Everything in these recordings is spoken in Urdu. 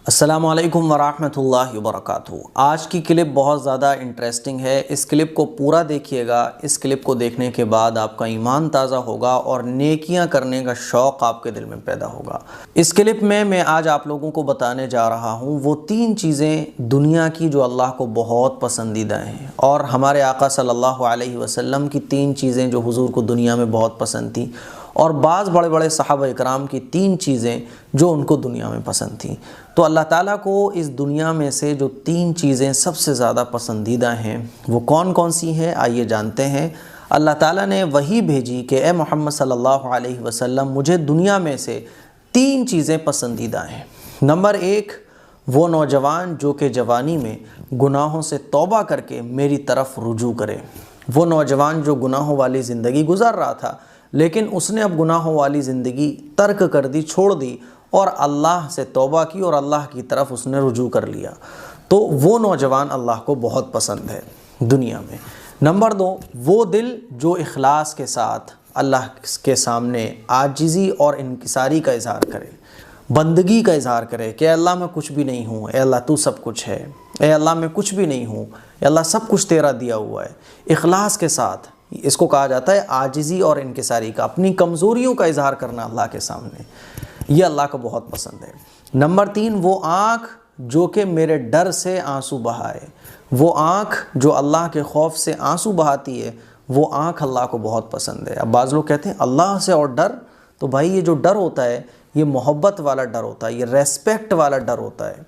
السلام علیکم ورحمۃ اللہ وبرکاتہ۔ آج کی کلپ بہت زیادہ انٹرسٹنگ ہے۔ اس کلپ کو پورا دیکھیے گا۔ اس کلپ کو دیکھنے کے بعد آپ کا ایمان تازہ ہوگا اور نیکیاں کرنے کا شوق آپ کے دل میں پیدا ہوگا۔ اس کلپ میں آج آپ لوگوں کو بتانے جا رہا ہوں وہ 3 چیزیں دنیا کی جو اللہ کو بہت پسندیدہ ہیں، اور ہمارے آقا صلی اللہ علیہ وسلم کی 3 چیزیں جو حضور کو دنیا میں بہت پسند تھیں، اور بعض بڑے بڑے صحابہ اکرام کی 3 چیزیں جو ان کو دنیا میں پسند تھیں۔ تو اللہ تعالیٰ کو اس دنیا میں سے جو 3 چیزیں سب سے زیادہ پسندیدہ ہیں وہ کون کون سی ہیں، آئیے جانتے ہیں۔ اللہ تعالیٰ نے وحی بھیجی کہ اے محمد صلی اللہ علیہ وسلم، مجھے دنیا میں سے 3 چیزیں پسندیدہ ہیں۔ نمبر 1، وہ نوجوان جو کہ جوانی میں گناہوں سے توبہ کر کے میری طرف رجوع کرے۔ وہ نوجوان جو گناہوں والی زندگی گزار رہا تھا، لیکن اس نے اب گناہوں والی زندگی ترک کر دی، چھوڑ دی، اور اللہ سے توبہ کی اور اللہ کی طرف اس نے رجوع کر لیا، تو وہ نوجوان اللہ کو بہت پسند ہے دنیا میں۔ نمبر 2، وہ دل جو اخلاص کے ساتھ اللہ کے سامنے عاجزی اور انکساری کا اظہار کرے، بندگی کا اظہار کرے کہ اے اللہ میں کچھ بھی نہیں ہوں، اے اللہ تو سب کچھ ہے، اے اللہ میں کچھ بھی نہیں ہوں، اے اللہ سب کچھ تیرا دیا ہوا ہے۔ اخلاص کے ساتھ، اس کو کہا جاتا ہے عاجزی اور انکساری کا، اپنی کمزوریوں کا اظہار کرنا اللہ کے سامنے، یہ اللہ کو بہت پسند ہے۔ نمبر 3، وہ آنکھ جو کہ میرے ڈر سے آنسو بہائے، وہ آنکھ جو اللہ کے خوف سے آنسو بہاتی ہے، وہ آنکھ اللہ کو بہت پسند ہے۔ اب بعض لوگ کہتے ہیں اللہ سے اور ڈر، تو بھائی یہ جو ڈر ہوتا ہے یہ محبت والا ڈر ہوتا ہے، یہ ریسپیکٹ والا ڈر ہوتا ہے۔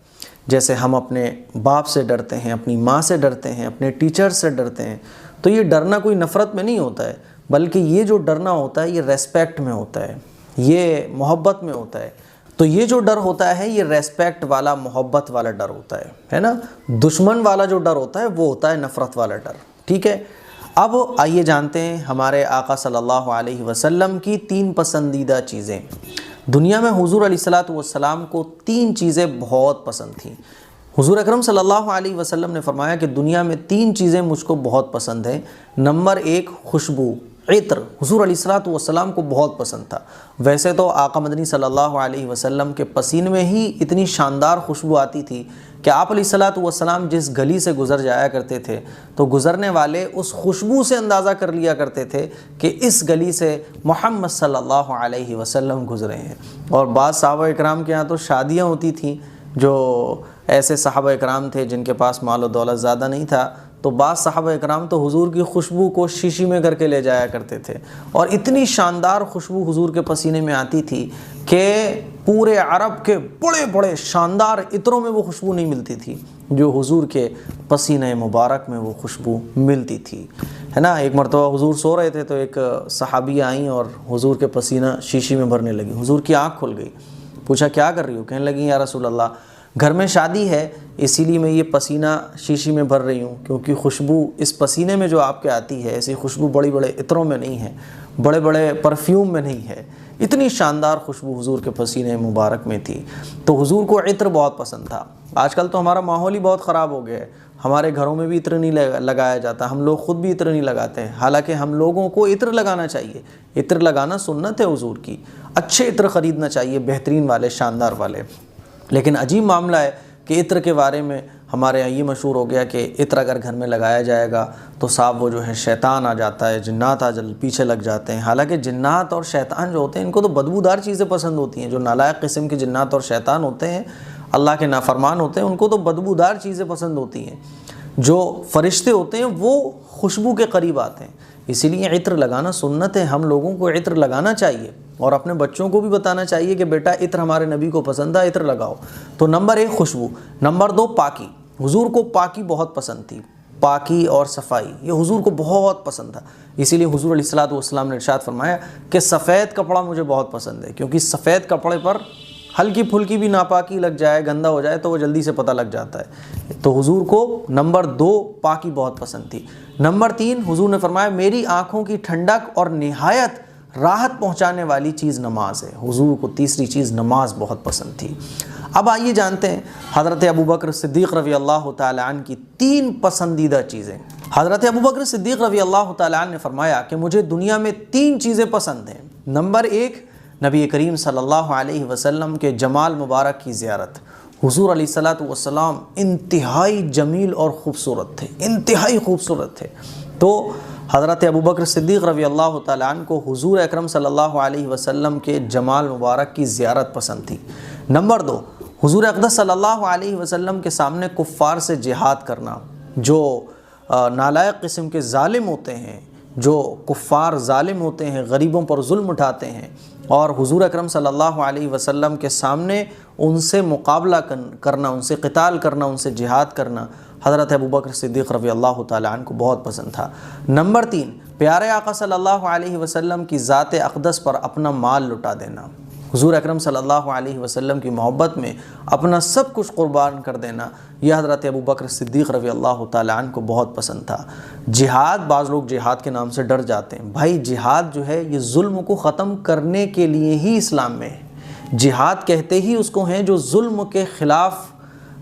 جیسے ہم اپنے باپ سے ڈرتے ہیں، اپنی ماں سے ڈرتے ہیں، اپنے ٹیچر سے ڈرتے ہیں، تو یہ ڈرنا کوئی نفرت میں نہیں ہوتا ہے، بلکہ یہ جو ڈرنا ہوتا ہے یہ ریسپیکٹ میں ہوتا ہے، یہ محبت میں ہوتا ہے۔ تو یہ جو ڈر ہوتا ہے یہ ریسپیکٹ والا، محبت والا ڈر ہوتا ہے نا۔ دشمن والا جو ڈر ہوتا ہے وہ ہوتا ہے نفرت والا ڈر، ٹھیک ہے۔ اب آئیے جانتے ہیں ہمارے آقا صلی اللہ علیہ وسلم کی 3 پسندیدہ چیزیں۔ دنیا میں حضور علیہ الصلوۃ والسلام کو 3 چیزیں بہت پسند تھیں۔ حضور اکرم صلی اللہ علیہ وسلم نے فرمایا کہ دنیا میں 3 چیزیں مجھ کو بہت پسند ہیں۔ نمبر 1، خوشبو، عطر، حضور علیہ الصلوۃ والسلام کو بہت پسند تھا۔ ویسے تو آقا مدنی صلی اللہ علیہ وسلم کے پسینے میں ہی اتنی شاندار خوشبو آتی تھی کہ آپ علیہ الصلوۃ والسلام جس گلی سے گزر جایا کرتے تھے تو گزرنے والے اس خوشبو سے اندازہ کر لیا کرتے تھے کہ اس گلی سے محمد صلی اللہ علیہ وسلم گزرے ہیں۔ اور بعض صحابہ اکرام کے ہاں تو شادیاں ہوتی تھیں، جو ایسے صحابہ اکرام تھے جن کے پاس مال و دولت زیادہ نہیں تھا، تو بعض صحابہ اکرام تو حضور کی خوشبو کو شیشی میں کر کے لے جایا کرتے تھے، اور اتنی شاندار خوشبو حضور کے پسینے میں آتی تھی کہ پورے عرب کے بڑے بڑے شاندار عطروں میں وہ خوشبو نہیں ملتی تھی جو حضور کے پسینے مبارک میں وہ خوشبو ملتی تھی، ہے نا۔ ایک مرتبہ حضور سو رہے تھے تو ایک صحابیہ آئیں اور حضور کے پسینہ شیشی میں بھرنے لگی۔ حضور کی آنکھ کھل گئی، پوچھا کیا کر رہی ہو؟ کہنے لگی یا رسول اللہ، گھر میں شادی ہے اسی لیے میں یہ پسینہ شیشی میں بھر رہی ہوں، کیونکہ خوشبو اس پسینے میں جو آپ کے آتی ہے ایسی خوشبو بڑی بڑے عطروں میں نہیں ہے، بڑے بڑے پرفیوم میں نہیں ہے۔ اتنی شاندار خوشبو حضور کے پسینے مبارک میں تھی، تو حضور کو عطر بہت پسند تھا۔ آج کل تو ہمارا ماحول ہی بہت خراب ہو گیا ہے، ہمارے گھروں میں بھی عطر نہیں لگایا جاتا، ہم لوگ خود بھی عطر نہیں لگاتے ہیں، حالانکہ ہم لوگوں کو عطر لگانا چاہیے۔ عطر لگانا سنت ہے حضور کی، اچھے عطر خریدنا چاہیے، بہترین والے، شاندار والے۔ لیکن عجیب معاملہ ہے کہ عطر کے بارے میں ہمارے یہاں یہ مشہور ہو گیا کہ عطر اگر گھر میں لگایا جائے گا تو صاحب وہ جو ہے شیطان آ جاتا ہے، جنات پیچھے لگ جاتے ہیں۔ حالانکہ جنات اور شیطان جو ہوتے ہیں ان کو تو بدبودار چیزیں پسند ہوتی ہیں۔ جو نالائق قسم کے جنات اور شیطان ہوتے ہیں، اللہ کے نافرمان ہوتے ہیں، ان کو تو بدبودار چیزیں پسند ہوتی ہیں۔ جو فرشتے ہوتے ہیں وہ خوشبو کے قریب آتے ہیں، اسی لیے عطر لگانا سنت ہے۔ ہم لوگوں کو عطر لگانا چاہیے، اور اپنے بچوں کو بھی بتانا چاہیے کہ بیٹا عطر ہمارے نبی کو پسند ہے، عطر لگاؤ۔ تو نمبر 1 خوشبو۔ نمبر 2 پاکی، حضور کو پاکی بہت پسند تھی، پاکی اور صفائی یہ حضور کو بہت پسند تھا۔ اسی لیے حضور علیہ الصلوۃ والسلام نے ارشاد فرمایا کہ سفید کپڑا مجھے بہت پسند ہے، کیونکہ سفید کپڑے پر ہلکی پھلکی بھی ناپاکی لگ جائے، گندا ہو جائے تو وہ جلدی سے پتہ لگ جاتا ہے۔ تو حضور کو نمبر 2 پاکی بہت پسند تھی۔ نمبر 3 حضور نے فرمایا میری آنکھوں کی ٹھنڈک اور نہایت راحت پہنچانے والی چیز نماز ہے۔ حضور کو تیسری چیز نماز بہت پسند تھی۔ اب آئیے جانتے ہیں حضرت ابوبکر صدیق رضی اللہ تعالی عنہ کی 3 پسندیدہ چیزیں۔ حضرت ابوبکر صدیق رضی اللہ تعالی عنہ نے فرمایا کہ مجھے دنیا میں 3 چیزیں پسند ہیں۔ نمبر 1، نبی کریم صلی اللہ علیہ وسلم کے جمال مبارک کی زیارت، حضور علیہ الصلوۃ والسلام انتہائی جمیل اور خوبصورت تھے، انتہائی خوبصورت تھے۔ تو حضرت ابوبکر صدیق رضی اللہ تعالیٰ عنہ کو حضور اکرم صلی اللہ علیہ وسلم کے جمال مبارک کی زیارت پسند تھی۔ نمبر 2، حضور اقدس صلی اللہ علیہ وسلم کے سامنے کفار سے جہاد کرنا، جو نالائق قسم کے ظالم ہوتے ہیں، جو کفار ظالم ہوتے ہیں، غریبوں پر ظلم اٹھاتے ہیں، اور حضور اکرم صلی اللہ علیہ وسلم کے سامنے ان سے مقابلہ کرنا، ان سے قتال کرنا، ان سے جہاد کرنا حضرت ابوبکر صدیق رضی اللہ تعالیٰ عنہ کو بہت پسند تھا۔ نمبر 3، پیارے آقا صلی اللہ علیہ وسلم کی ذات اقدس پر اپنا مال لٹا دینا، حضور اکرم صلی اللہ علیہ وسلم کی محبت میں اپنا سب کچھ قربان کر دینا، یہ حضرت ابوبکر صدیق رضی اللہ تعالیٰ عنہ کو بہت پسند تھا۔ جہاد، بعض لوگ جہاد کے نام سے ڈر جاتے ہیں، بھائی جہاد جو ہے یہ ظلم کو ختم کرنے کے لیے ہی اسلام میں ہے۔ جہاد کہتے ہی اس کو ہیں جو ظلم کے خلاف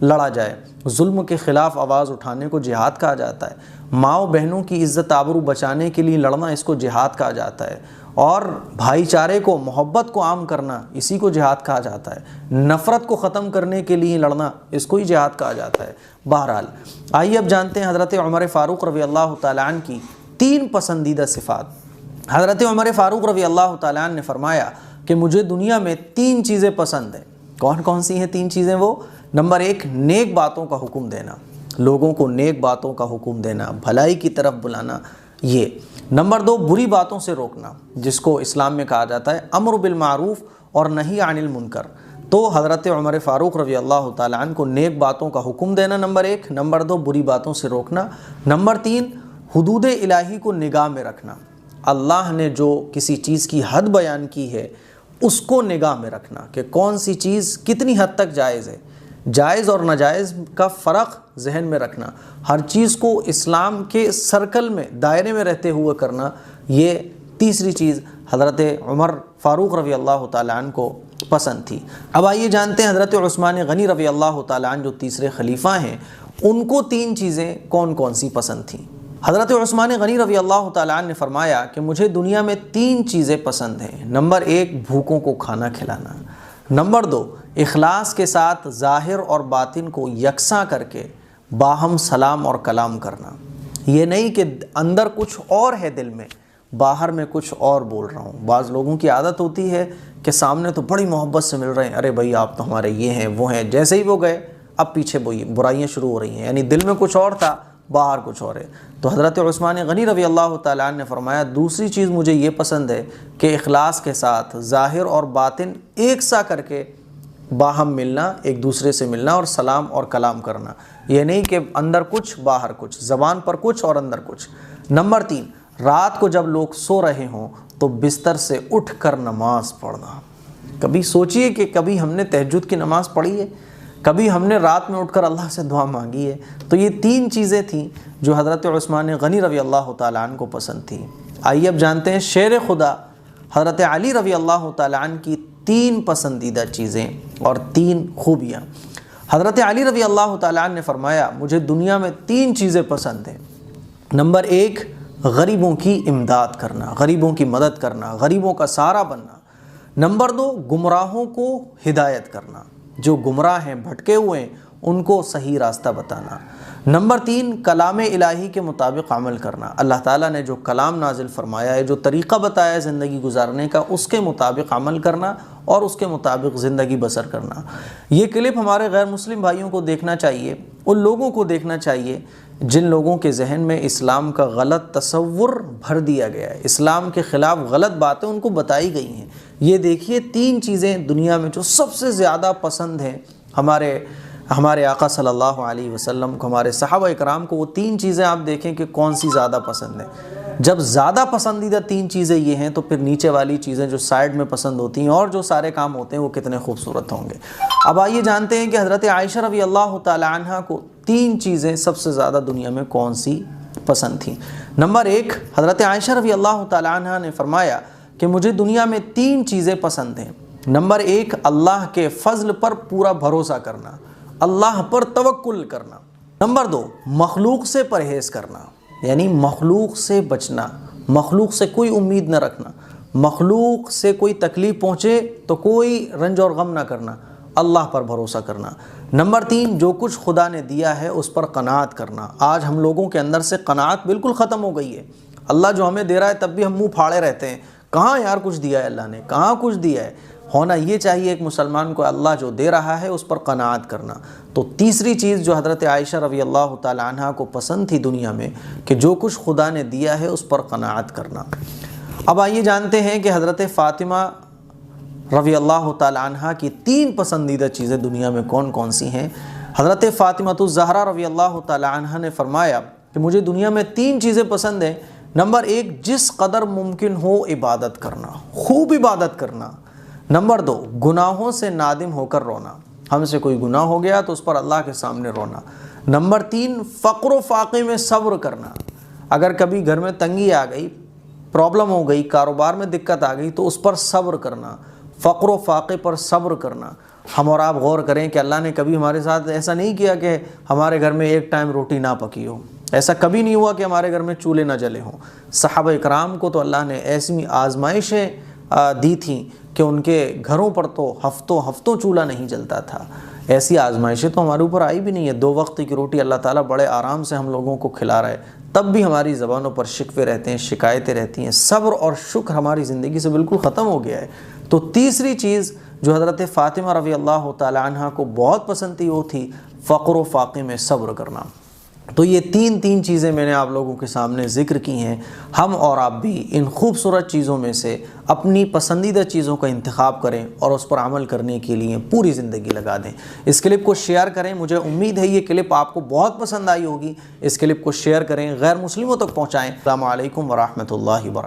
لڑا جائے، ظلم کے خلاف آواز اٹھانے کو جہاد کہا جاتا ہے۔ ماؤں بہنوں کی عزت آبرو بچانے کے لیے لڑنا، اس کو جہاد کہا جاتا ہے۔ اور بھائی چارے کو، محبت کو عام کرنا، اسی کو جہاد کہا جاتا ہے۔ نفرت کو ختم کرنے کے لیے لڑنا، اس کو ہی جہاد کہا جاتا ہے۔ بہرحال آئیے اب جانتے ہیں حضرت عمر فاروق رضی اللہ تعالیٰ عنہ کی 3 پسندیدہ صفات۔ حضرت عمر فاروق رضی اللہ تعالیٰ عنہ نے فرمایا کہ مجھے دنیا میں 3 چیزیں پسند ہیں۔ کون کون سی ہیں 3 چیزیں وہ؟ نمبر 1، نیک باتوں کا حکم دینا، لوگوں کو نیک باتوں کا حکم دینا، بھلائی کی طرف بلانا، یہ۔ نمبر 2، بری باتوں سے روکنا، جس کو اسلام میں کہا جاتا ہے امر بالمعروف اور نہی عن المنکر۔ تو حضرت عمر فاروق رضی اللہ تعالیٰ عنہ کو نیک باتوں کا حکم دینا نمبر 1، نمبر 2 بری باتوں سے روکنا، نمبر 3 حدود الہی کو نگاہ میں رکھنا، اللہ نے جو کسی چیز کی حد بیان کی ہے اس کو نگاہ میں رکھنا کہ کون سی چیز کتنی حد تک جائز ہے، جائز اور ناجائز کا فرق ذہن میں رکھنا، ہر چیز کو اسلام کے سرکل میں، دائرے میں رہتے ہوئے کرنا، یہ تیسری چیز حضرت عمر فاروق رضی اللہ تعالیٰ عنہ کو پسند تھی۔ اب آئیے جانتے ہیں حضرت عثمان غنی رضی اللہ تعالیٰ عنہ جو تیسرے خلیفہ ہیں، ان کو 3 چیزیں کون کون سی پسند تھیں۔ حضرت عثمان غنی رضی اللہ تعالیٰ عنہ نے فرمایا کہ مجھے دنیا میں 3 چیزیں پسند ہیں۔ نمبر 1، بھوکوں کو کھانا کھلانا، نمبر 2، اخلاص کے ساتھ ظاہر اور باطن کو یکساں کر کے باہم سلام اور کلام کرنا، یہ نہیں کہ اندر کچھ اور ہے دل میں، باہر میں کچھ اور بول رہا ہوں۔ بعض لوگوں کی عادت ہوتی ہے کہ سامنے تو بڑی محبت سے مل رہے ہیں، ارے بھائی آپ تو ہمارے یہ ہیں وہ ہیں، جیسے ہی وہ گئے اب پیچھے برائیاں شروع ہو رہی ہیں، یعنی دل میں کچھ اور تھا، باہر کچھ اور ہے۔ تو حضرت عثمان غنی رضی اللہ تعالیٰ عنہ نے فرمایا دوسری چیز مجھے یہ پسند ہے کہ اخلاص کے ساتھ ظاہر اور باطن ایک سا کر کے باہم ملنا، ایک دوسرے سے ملنا اور سلام اور کلام کرنا، یہ نہیں کہ اندر کچھ باہر کچھ، زبان پر کچھ اور اندر کچھ۔ نمبر 3، رات کو جب لوگ سو رہے ہوں تو بستر سے اٹھ کر نماز پڑھنا۔ کبھی سوچئے کہ کبھی ہم نے تہجد کی نماز پڑھی ہے، کبھی ہم نے رات میں اٹھ کر اللہ سے دعا مانگی ہے؟ تو یہ 3 چیزیں تھیں جو حضرت عثمان غنی رضی اللہ تعالیٰ عنہ کو پسند تھیں۔ آئیے اب جانتے ہیں شیر خدا حضرت علی رضی اللہ تعالیٰ عنہ کی 3 پسندیدہ چیزیں اور 3 خوبیاں۔ حضرت علی رضی اللہ تعالیٰ عنہ نے فرمایا مجھے دنیا میں 3 چیزیں پسند ہیں۔ نمبر 1، غریبوں کی امداد کرنا، غریبوں کی مدد کرنا، غریبوں کا سہارا بننا۔ نمبر 2، گمراہوں کو ہدایت کرنا، جو گمراہ ہیں، بھٹکے ہوئے ہیں، ان کو صحیح راستہ بتانا۔ نمبر 3، کلام الہی کے مطابق عمل کرنا، اللہ تعالیٰ نے جو کلام نازل فرمایا ہے، جو طریقہ بتایا ہے زندگی گزارنے کا، اس کے مطابق عمل کرنا اور اس کے مطابق زندگی بسر کرنا۔ یہ کلپ ہمارے غیر مسلم بھائیوں کو دیکھنا چاہیے، ان لوگوں کو دیکھنا چاہیے جن لوگوں کے ذہن میں اسلام کا غلط تصور بھر دیا گیا ہے، اسلام کے خلاف غلط باتیں ان کو بتائی گئی ہیں۔ یہ دیکھیے 3 چیزیں دنیا میں جو سب سے زیادہ پسند ہیں ہمارے آقا صلی اللہ علیہ وسلم کو، ہمارے صحابہ اکرام کو، وہ 3 چیزیں آپ دیکھیں کہ کون سی زیادہ پسند ہیں۔ جب زیادہ پسندیدہ 3 چیزیں یہ ہیں تو پھر نیچے والی چیزیں جو سائیڈ میں پسند ہوتی ہیں اور جو سارے کام ہوتے ہیں وہ کتنے خوبصورت ہوں گے۔ اب آئیے جانتے ہیں کہ حضرت عائشہ رضی اللہ تعالی عنہ کو 3 چیزیں سب سے زیادہ دنیا میں کون سی پسند تھیں۔ نمبر 1، حضرت عائشہ رضی اللہ تعالی عنہ نے فرمایا کہ مجھے دنیا میں 3 چیزیں پسند ہیں۔ نمبر 1، اللہ کے فضل پر پورا بھروسہ کرنا، اللہ پر توکل کرنا۔ نمبر 2، مخلوق سے پرہیز کرنا، یعنی مخلوق سے بچنا، مخلوق سے کوئی امید نہ رکھنا، مخلوق سے کوئی تکلیف پہنچے تو کوئی رنج اور غم نہ کرنا، اللہ پر بھروسہ کرنا۔ نمبر 3، جو کچھ خدا نے دیا ہے اس پر قناعت کرنا۔ آج ہم لوگوں کے اندر سے قناعت بالکل ختم ہو گئی ہے۔ اللہ جو ہمیں دے رہا ہے تب بھی ہم منہ پھاڑے رہتے ہیں، کہاں یار کچھ دیا ہے اللہ نے، کہاں کچھ دیا ہے۔ ہونا یہ چاہیے ایک مسلمان کو اللہ جو دے رہا ہے اس پر قناعت کرنا۔ تو تیسری چیز جو حضرت عائشہ رضی اللہ تعالی عنہ کو پسند تھی دنیا میں، کہ جو کچھ خدا نے دیا ہے اس پر قناعت کرنا۔ اب آئیے جانتے ہیں کہ حضرت فاطمہ رضی اللہ تعالی عنہ کی 3 پسندیدہ چیزیں دنیا میں کون کون سی ہیں۔ حضرت فاطمہ الزہرا رضی اللہ تعالی عنہ نے فرمایا کہ مجھے دنیا میں 3 چیزیں پسند ہیں۔ نمبر 1، جس قدر ممکن ہو عبادت کرنا، خوب عبادت کرنا۔ نمبر 2، گناہوں سے نادم ہو کر رونا، ہم سے کوئی گناہ ہو گیا تو اس پر اللہ کے سامنے رونا۔ نمبر 3، فقر و فاقے میں صبر کرنا، اگر کبھی گھر میں تنگی آ گئی، پرابلم ہو گئی، کاروبار میں دقت آ گئی تو اس پر صبر کرنا، فقر و فاقے پر صبر کرنا۔ ہم اور آپ غور کریں کہ اللہ نے کبھی ہمارے ساتھ ایسا نہیں کیا کہ ہمارے گھر میں ایک ٹائم روٹی نہ پکی ہو، ایسا کبھی نہیں ہوا کہ ہمارے گھر میں چولہے نہ جلے ہوں۔ صحابہ اکرام کو تو اللہ نے ایسی آزمائشیں دی تھیں کہ ان کے گھروں پر تو ہفتوں چولہا نہیں جلتا تھا۔ ایسی آزمائشیں تو ہمارے اوپر آئی بھی نہیں ہے۔ 2 وقت کی روٹی اللہ تعالیٰ بڑے آرام سے ہم لوگوں کو کھلا رہا ہے، تب بھی ہماری زبانوں پر شکوے رہتے ہیں، شکایتیں رہتی ہیں۔ صبر اور شکر ہماری زندگی سے بالکل ختم ہو گیا ہے۔ تو تیسری چیز جو حضرت فاطمہ رضی اللہ تعالی عنہ کو بہت پسند تھی وہ تھی فقر و فاقے میں صبر کرنا۔ تو یہ تین چیزیں میں نے آپ لوگوں کے سامنے ذکر کی ہیں۔ ہم اور آپ بھی ان خوبصورت چیزوں میں سے اپنی پسندیدہ چیزوں کا انتخاب کریں اور اس پر عمل کرنے کے لیے پوری زندگی لگا دیں۔ اس کلپ کو شیئر کریں، مجھے امید ہے یہ کلپ آپ کو بہت پسند آئی ہوگی۔ اس کلپ کو شیئر کریں، غیر مسلموں تک پہنچائیں۔ السلام علیکم ورحمۃ اللہ وبرکاتہ۔